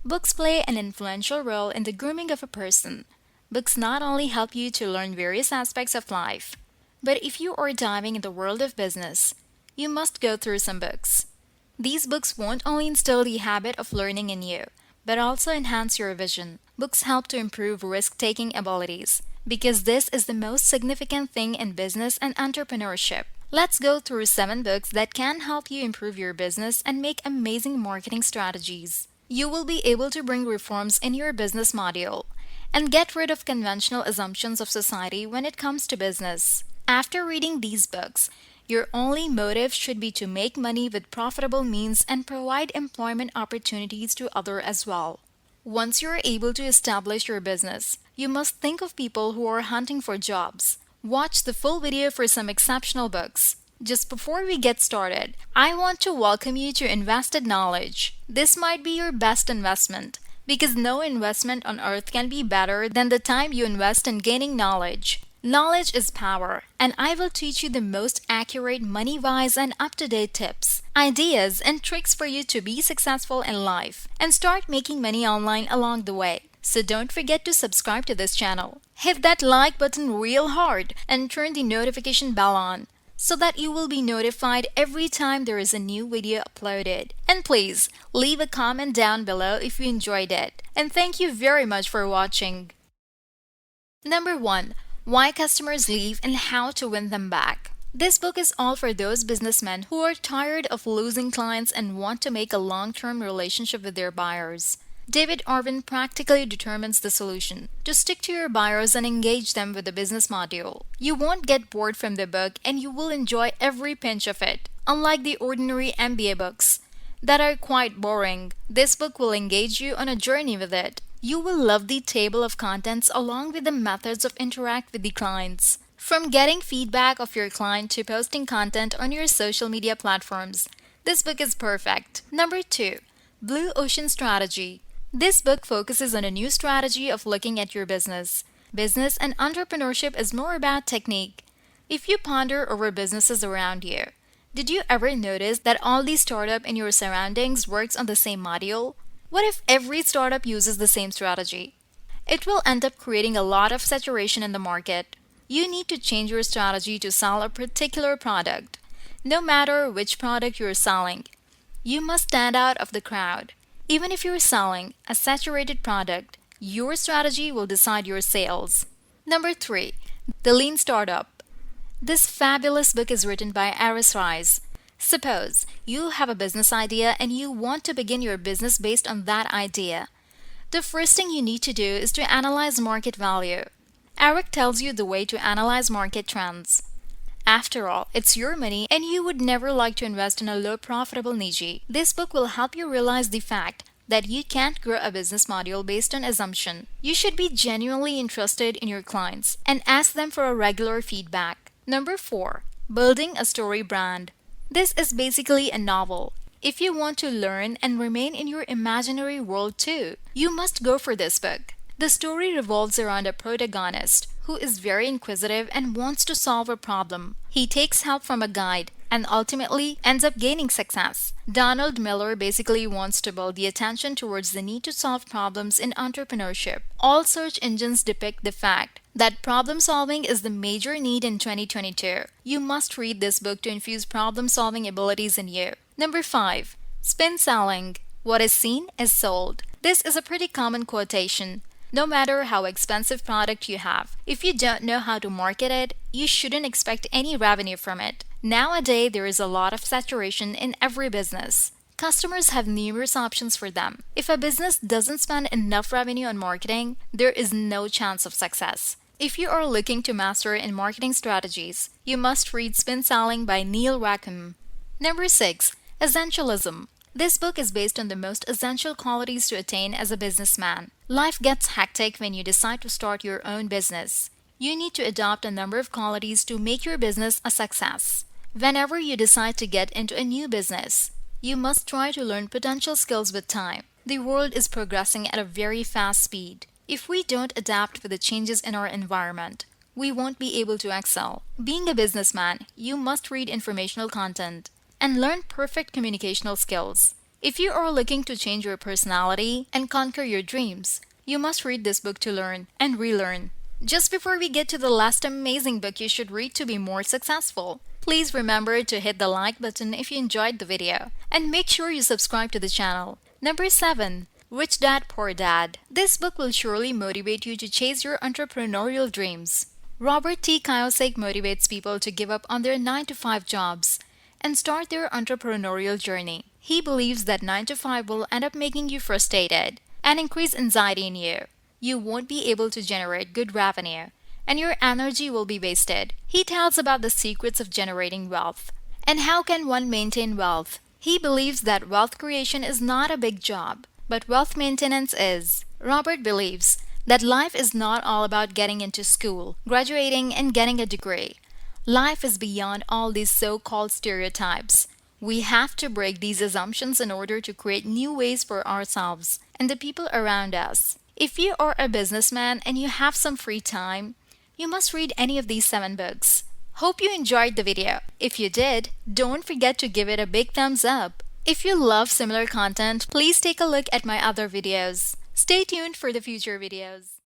Books play an influential role in the grooming of a person. Books not only help you to learn various aspects of life, but if you are diving in the world of business, you must go through some books. These books won't only instill the habit of learning in you, but also enhance your vision. Books help to improve risk-taking abilities, because this is the most significant thing in business and entrepreneurship. Let's go through 7 books that can help you improve your business and make amazing marketing strategies. You will be able to bring reforms in your business module and get rid of conventional assumptions of society when it comes to business. After reading these books, your only motive should be to make money with profitable means and provide employment opportunities to others as well. Once you are able to establish your business, you must think of people who are hunting for jobs. Watch the full video for some exceptional books. Just before we get started, I want to welcome you to Invested Knowledge. This might be your best investment, because no investment on earth can be better than the time you invest in gaining knowledge. Knowledge is power, and I will teach you the most accurate, money-wise, and up-to-date tips, ideas, and tricks for you to be successful in life and start making money online along the way. So don't forget to subscribe to this channel. Hit that like button real hard and turn the notification bell on so that you will be notified every time there is a new video uploaded. And please, leave a comment down below if you enjoyed it. And thank you very much for watching. Number 1. Why Customers Leave and How to Win Them Back. This book is all for those businessmen who are tired of losing clients and want to make a long-term relationship with their buyers. David Arvin practically determines the solution: to stick to your buyers and engage them with the business module. You won't get bored from the book and you will enjoy every pinch of it. Unlike the ordinary MBA books that are quite boring, this book will engage you on a journey with it. You will love the table of contents along with the methods of interact with the clients. From getting feedback of your client to posting content on your social media platforms, this book is perfect. Number 2. Blue Ocean Strategy. This book focuses on a new strategy of looking at your business. Business and entrepreneurship is more about technique. If you ponder over businesses around you, did you ever notice that all the startup in your surroundings works on the same module? What if every startup uses the same strategy? It will end up creating a lot of saturation in the market. You need to change your strategy to sell a particular product. No matter which product you're selling, you must stand out of the crowd. Even if you're selling a saturated product, your strategy will decide your sales. Number 3. The Lean Startup. This fabulous book is written by Aris Rice. Suppose you have a business idea and you want to begin your business based on that idea. The first thing you need to do is to analyze market value. Eric tells you the way to analyze market trends. After all, it's your money and you would never like to invest in a low profitable niche. This book will help you realize the fact that you can't grow a business module based on assumption. You should be genuinely interested in your clients and ask them for a regular feedback. Number 4. Building a Story Brand. This is basically a novel. If you want to learn and remain in your imaginary world too, you must go for this book. The story revolves around a protagonist who is very inquisitive and wants to solve a problem. He takes help from a guide and ultimately ends up gaining success. Donald Miller basically wants to build the attention towards the need to solve problems in entrepreneurship. All search engines depict the fact that problem solving is the major need in 2022. You must read this book to infuse problem solving abilities in you. Number 5. Spin Selling. What is seen is sold. This is a pretty common quotation. No matter how expensive product you have, if you don't know how to market it, you shouldn't expect any revenue from it. Nowadays, there is a lot of saturation in every business. Customers have numerous options for them. If a business doesn't spend enough revenue on marketing, there is no chance of success. If you are looking to master in marketing strategies, you must read Spin Selling by Neil Rackham. Number 6. Essentialism. This book is based on the most essential qualities to attain as a businessman. Life gets hectic when you decide to start your own business. You need to adopt a number of qualities to make your business a success. Whenever you decide to get into a new business, you must try to learn potential skills with time. The world is progressing at a very fast speed. If we don't adapt with the changes in our environment, we won't be able to excel. Being a businessman, you must read informational content and learn perfect communicational skills. If you are looking to change your personality and conquer your dreams, you must read this book to learn and relearn. Just before we get to the last amazing book you should read to be more successful, please remember to hit the like button if you enjoyed the video, and make sure you subscribe to the channel. Number 7. Rich Dad Poor Dad. This book will surely motivate you to chase your entrepreneurial dreams. Robert T. Kiyosaki motivates people to give up on their 9-to-5 jobs and start their entrepreneurial journey. He believes that 9 to 5 will end up making you frustrated and increase anxiety in you. You won't be able to generate good revenue, and your energy will be wasted. He tells about the secrets of generating wealth. And how can one maintain wealth? He believes that wealth creation is not a big job, but wealth maintenance is. Robert believes that life is not all about getting into school, graduating, and getting a degree. Life is beyond all these so-called stereotypes. We have to break these assumptions in order to create new ways for ourselves and the people around us. If you are a businessman and you have some free time, you must read any of these 7 books. Hope you enjoyed the video. If you did, don't forget to give it a big thumbs up. If you love similar content, please take a look at my other videos. Stay tuned for the future videos.